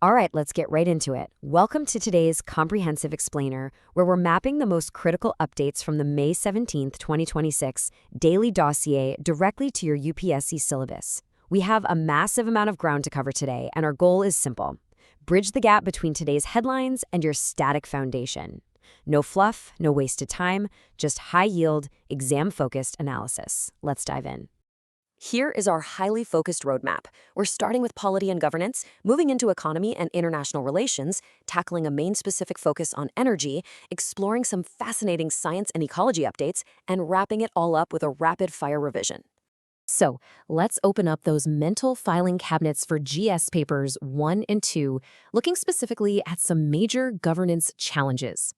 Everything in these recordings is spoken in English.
All right, let's get right into it. Welcome to today's Comprehensive Explainer, where we're mapping the most critical updates from the May 17th, 2026 daily dossier directly to your UPSC syllabus. We have a massive amount of ground to cover today, and our goal is simple. Bridge the gap between today's headlines and your static foundation. No fluff, no wasted time, just high-yield, exam-focused analysis. Let's dive in. Here is our highly focused roadmap. We're starting with polity and governance, moving into economy and international relations, tackling a main-specific focus on energy, exploring some fascinating science and ecology updates, and wrapping it all up with a rapid-fire revision. So, let's open up those mental filing cabinets for GS papers 1 and 2, looking specifically at some major governance challenges.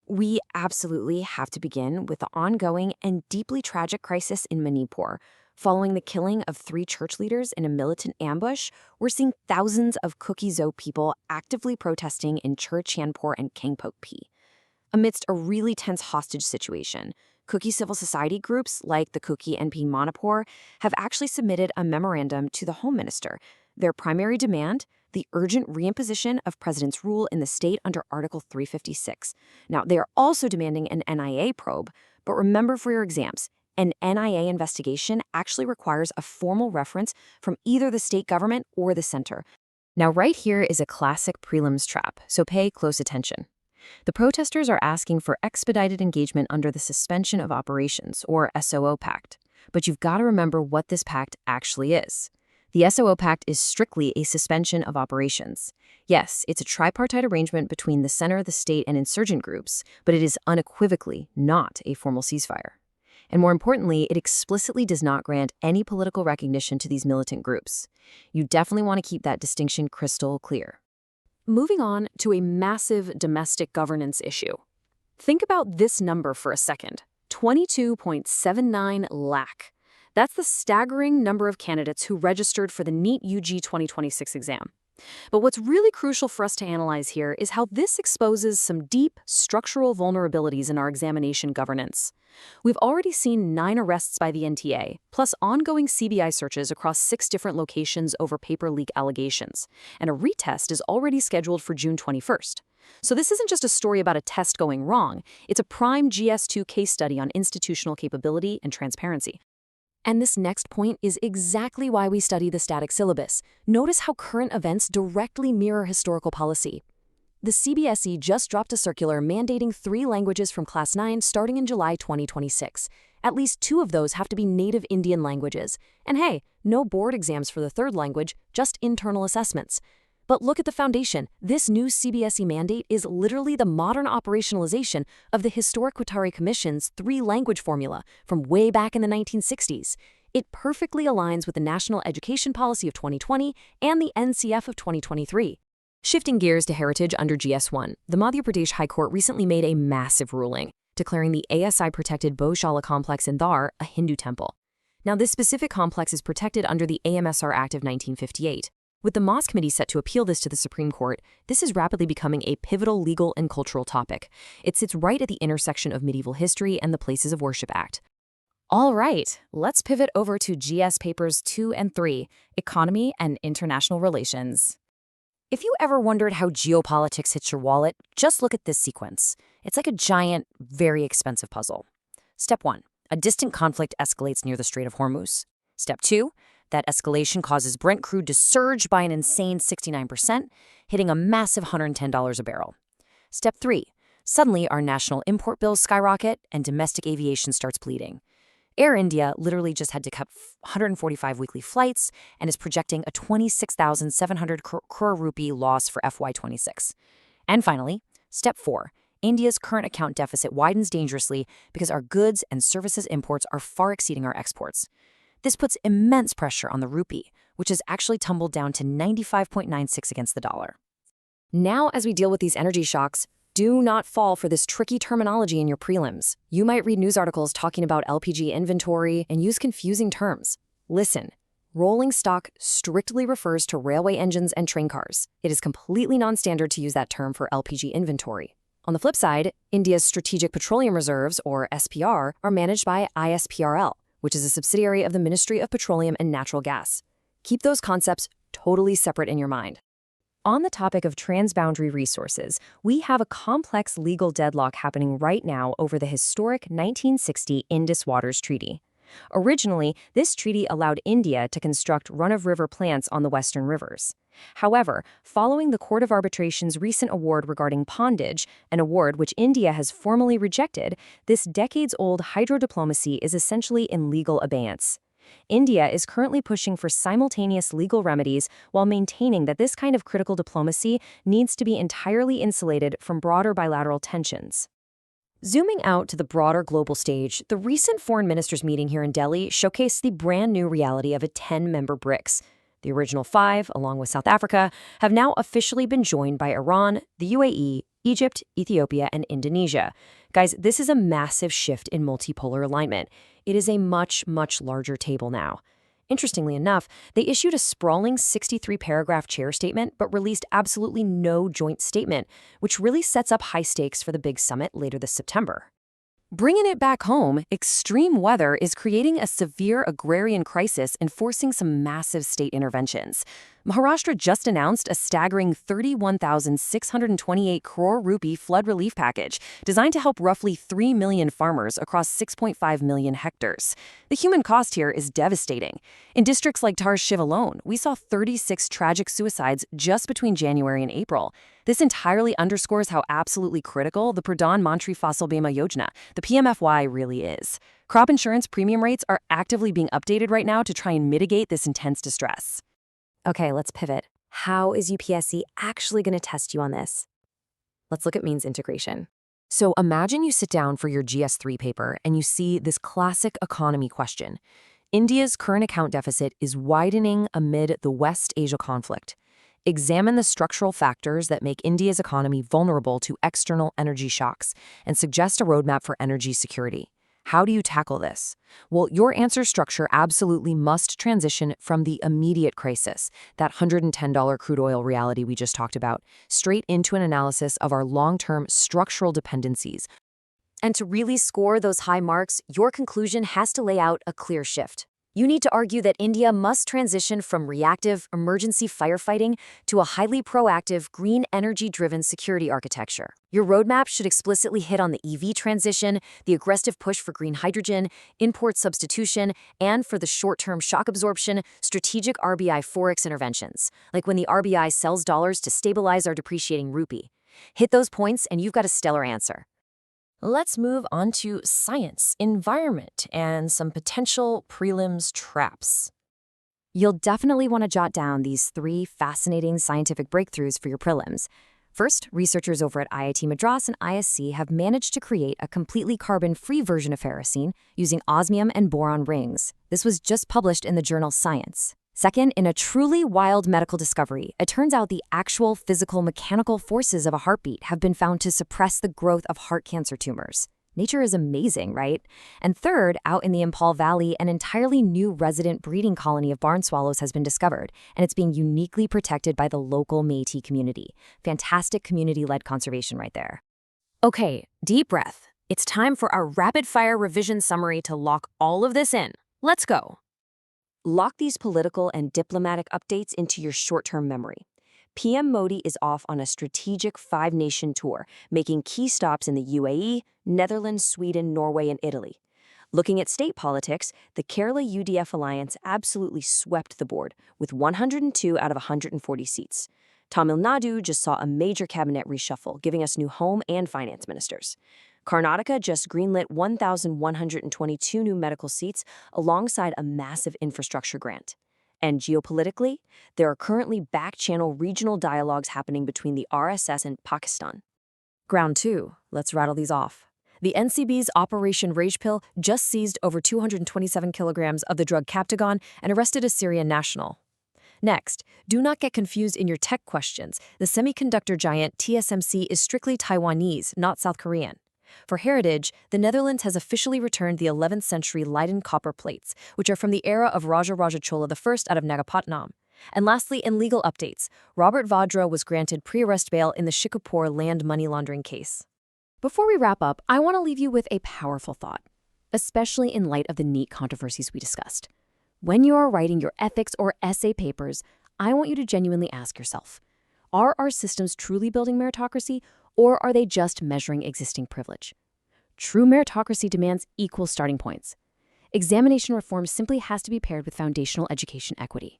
We absolutely have to begin with the ongoing and deeply tragic crisis in Manipur. Following the killing of 3 church leaders in a militant ambush, we're seeing thousands of Kuki-Zo people actively protesting in Churchandpur and Kangpokpi. Amidst a really tense hostage situation, Kuki civil society groups like the Kuki NP Manipur have actually submitted a memorandum to the Home Minister. Their primary demand? The urgent reimposition of President's rule in the state under Article 356. Now, they are also demanding an NIA probe, but remember for your exams, an NIA investigation actually requires a formal reference from either the state government or the center. Now, right here is a classic prelims trap, so pay close attention. The protesters are asking for expedited engagement under the Suspension of Operations, or SOO Pact. But you've got to remember what this pact actually is. The SOO Pact is strictly a suspension of operations. Yes, it's a tripartite arrangement between the center, the state, and insurgent groups, but it is unequivocally not a formal ceasefire. And more importantly, it explicitly does not grant any political recognition to these militant groups. You definitely want to keep that distinction crystal clear. Moving on to a massive domestic governance issue. Think about this number for a second, 22.79 lakh. That's the staggering number of candidates who registered for the NEET UG 2026 exam. But what's really crucial for us to analyze here is how this exposes some deep structural vulnerabilities in our examination governance. We've already seen 9 arrests by the NTA, plus ongoing CBI searches across 6 different locations over paper leak allegations, and a retest is already scheduled for June 21st. So this isn't just a story about a test going wrong, it's a prime GS2 case study on institutional capability and transparency. And this next point is exactly why we study the static syllabus. Notice how current events directly mirror historical policy. The CBSE just dropped a circular mandating 3 languages from Class 9 starting in July 2026. At least 2 of those have to be native Indian languages. And hey, no board exams for the 3rd language, just internal assessments. But look at the foundation. This new CBSE mandate is literally the modern operationalization of the Historic Qatari Commission's 3-language formula from way back in the 1960s. It perfectly aligns with the National Education Policy of 2020 and the NCF of 2023. Shifting gears to heritage under GS1, the Madhya Pradesh High Court recently made a massive ruling, declaring the ASI-protected Baushala complex in Dhar a Hindu temple. Now, this specific complex is protected under the AMSR Act of 1958. With the Mosque Committee set to appeal this to the Supreme Court, this is rapidly becoming a pivotal legal and cultural topic. It sits right at the intersection of medieval history and the Places of Worship Act. All right, let's pivot over to GS Papers 2 and 3, Economy and International Relations. If you ever wondered how geopolitics hits your wallet, just look at this sequence. It's like a giant, very expensive puzzle. Step 1, a distant conflict escalates near the Strait of Hormuz. Step 2, that escalation causes Brent crude to surge by an insane 69%, hitting a massive $110 a barrel. Step 3, suddenly our national import bills skyrocket and domestic aviation starts bleeding. Air India literally just had to cut 145 weekly flights and is projecting a 26,700 crore rupee loss for FY26. And finally, Step 4, India's current account deficit widens dangerously because our goods and services imports are far exceeding our exports. This puts immense pressure on the rupee, which has actually tumbled down to 95.96 against the dollar. Now, as we deal with these energy shocks, do not fall for this tricky terminology in your prelims. You might read news articles talking about LPG inventory and use confusing terms. Listen, rolling stock strictly refers to railway engines and train cars. It is completely non-standard to use that term for LPG inventory. On the flip side, India's Strategic Petroleum Reserves, or SPR, are managed by ISPRL, which is a subsidiary of the Ministry of Petroleum and Natural Gas. Keep those concepts totally separate in your mind. On the topic of transboundary resources, we have a complex legal deadlock happening right now over the historic 1960 Indus Waters Treaty. Originally, this treaty allowed India to construct run-of-river plants on the western rivers. However, following the Court of Arbitration's recent award regarding pondage, an award which India has formally rejected, this decades-old hydrodiplomacy is essentially in legal abeyance. India is currently pushing for simultaneous legal remedies while maintaining that this kind of critical diplomacy needs to be entirely insulated from broader bilateral tensions. Zooming out to the broader global stage, the recent foreign ministers' meeting here in Delhi showcased the brand new reality of a 10-member BRICS. The original 5, along with South Africa, have now officially been joined by Iran, the UAE, Egypt, Ethiopia, and Indonesia. Guys, this is a massive shift in multipolar alignment. It is a much, much larger table now. Interestingly enough, they issued a sprawling 63-paragraph chair statement but released absolutely no joint statement, which really sets up high stakes for the big summit later this September. Bringing it back home, extreme weather is creating a severe agrarian crisis and forcing some massive state interventions. Maharashtra just announced a staggering 31,628 crore rupee flood relief package designed to help roughly 3 million farmers across 6.5 million hectares. The human cost here is devastating. In districts like Tar Shiv alone, we saw 36 tragic suicides just between January and April. This entirely underscores how absolutely critical the Pradhan Mantri Fasal Bima Yojana, the PMFY, really is. Crop insurance premium rates are actively being updated right now to try and mitigate this intense distress. Okay, let's pivot. How is UPSC actually going to test you on this? Let's look at means integration. So imagine you sit down for your GS3 paper and you see this classic economy question. India's current account deficit is widening amid the West Asia conflict. Examine the structural factors that make India's economy vulnerable to external energy shocks and suggest a roadmap for energy security. How do you tackle this? Well, your answer structure absolutely must transition from the immediate crisis, that $110 crude oil reality we just talked about, straight into an analysis of our long-term structural dependencies. And to really score those high marks, your conclusion has to lay out a clear shift. You need to argue that India must transition from reactive emergency firefighting to a highly proactive, green energy-driven security architecture. Your roadmap should explicitly hit on the EV transition, the aggressive push for green hydrogen, import substitution, and for the short-term shock absorption, strategic RBI forex interventions, like when the RBI sells dollars to stabilize our depreciating rupee. Hit those points and you've got a stellar answer. Let's move on to science, environment, and some potential prelims traps. You'll definitely want to jot down these 3 fascinating scientific breakthroughs for your prelims. First, researchers over at IIT Madras and ISC have managed to create a completely carbon-free version of ferrocene using osmium and boron rings. This was just published in the journal Science. Second, in a truly wild medical discovery, it turns out the actual physical mechanical forces of a heartbeat have been found to suppress the growth of heart cancer tumors. Nature is amazing, right? And third, out in the Impal Valley, an entirely new resident breeding colony of barn swallows has been discovered, and it's being uniquely protected by the local Métis community. Fantastic community-led conservation right there. Okay, deep breath. It's time for our rapid-fire revision summary to lock all of this in. Let's go. Lock these political and diplomatic updates into your short-term memory. PM Modi is off on a strategic 5-nation tour, making key stops in the UAE, Netherlands, Sweden, Norway, and Italy. Looking at state politics, the Kerala UDF alliance absolutely swept the board, with 102 out of 140 seats. Tamil Nadu just saw a major cabinet reshuffle, giving us new home and finance ministers. Karnataka just greenlit 1,122 new medical seats alongside a massive infrastructure grant. And geopolitically, there are currently back-channel regional dialogues happening between the RSS and Pakistan. Ground 2. Let's rattle these off. The NCB's Operation Rage Pill just seized over 227 kilograms of the drug Captagon and arrested a Syrian national. Next, do not get confused in your tech questions. The semiconductor giant TSMC is strictly Taiwanese, not South Korean. For heritage, the Netherlands has officially returned the 11th century Leiden copper plates, which are from the era of Raja Chola I out of Nagapatnam. And lastly, in legal updates, Robert Vadra was granted pre-arrest bail in the Shikapur land money laundering case. Before we wrap up, I want to leave you with a powerful thought, especially in light of the neat controversies we discussed. When you are writing your ethics or essay papers, I want you to genuinely ask yourself, Are our systems truly building meritocracy, or are they just measuring existing privilege? True meritocracy demands equal starting points. Examination reform simply has to be paired with foundational education equity.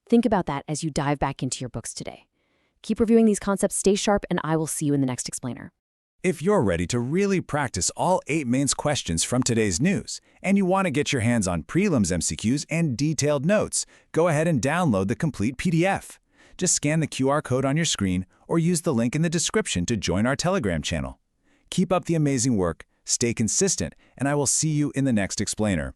Think about that as you dive back into your books today. Keep reviewing these concepts, stay sharp, and I will see you in the next explainer. If you're ready to really practice all 8 mains questions from today's news, and you want to get your hands on Prelims MCQs and detailed notes, go ahead and download the complete PDF. Just scan the QR code on your screen or use the link in the description to join our Telegram channel. Keep up the amazing work, stay consistent, and I will see you in the next explainer.